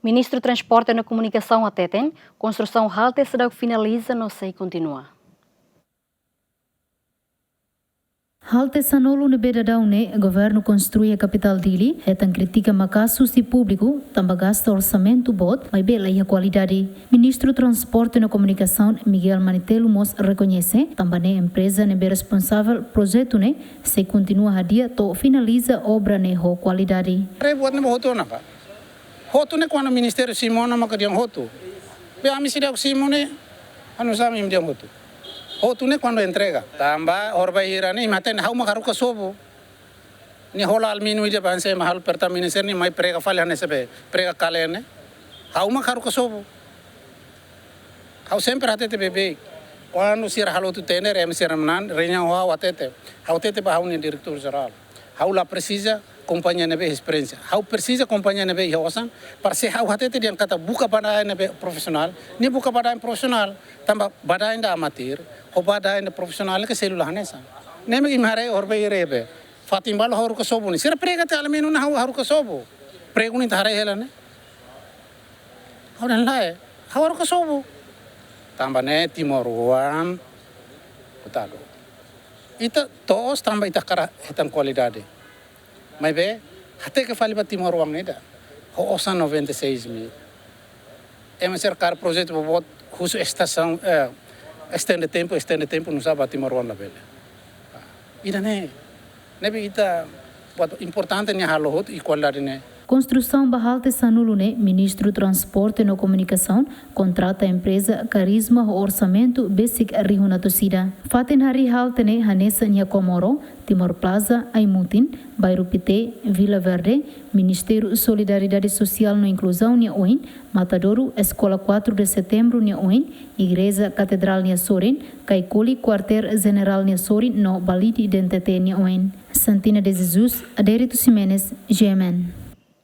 Ministro Transporte e Comunicação ateten, construção halte sedang finaliza não sei continua. Halte sanolo ne bedadão ne governo construi a capital dele, etan critica macassos de público, também gasta orçamento bot, mas bela e a qualidade. Ministro Transporte e Comunicação Miguel Manitelo Mos reconhece, também a empresa ne be responsável projeto ne se continua a dia to finaliza obra ne ho qualidade. Buat ne hoto na pa. Hoto ne quando o Ministério Simona makadiang hoto. Be ami sidak Simone anu sami imdiang hoto. Hoto ne quando entrega. Tamba orba hirani maten hau makaru kasobo. Ni hola alminu ide panse mahal pertamina ni mai prega falhane sebe prega kalene. Hau makaru kasobo. Hau sempre hatete bebe. Quando sir halo tu tener em sermanan renya ho atete. Hau tete ba hau ni diretor geral. Hau la precisa companhia nebe experiência. Hau precisa companhia nebe hosan para se hau hatete dia kata buka badai nebe profissional, ni buka badai profissional, tamba badai da amatir, ho badai da profissional ke selula hanesa. Neme imare orbe irebe. Fatimbal horu ka sobo ni. Sira prega te almenu na horu ka sobo. Prego ni thare hela ne. Hau dan lae. Horu ka sobo. Tamba ne timoruan utado. Ita toos tamba ita kara hitam qualidade. Mas bem, até que fale para Timor Wang neda, o osan 96 mil. É um cercar projeto para botar custo estação, estende tempo não sabe Timor Wang na bela. Ida né, nebe ita, importante né halo e qualidade né. Construção Bahalte Sanulune, Ministro Transporte e Comunicação, contrata a empresa Carisma o orçamento basic Rihuna Tosida. Fatin Hari Haltene Hanessa Nya Comoro, Timor Plaza, Aimutin, Bairro Pité, Vila Verde, Ministério Solidariedade Social no Inclusão Nya Oin, Matadouro, Escola 4 de Setembro Nya Oin, Igreja Catedral Nya Sorin, Caicoli, Quartel General Nya Sorin, no Balidi Dentete Nya Oin. Santina de Jesus, Adérito Ximenes, GMN.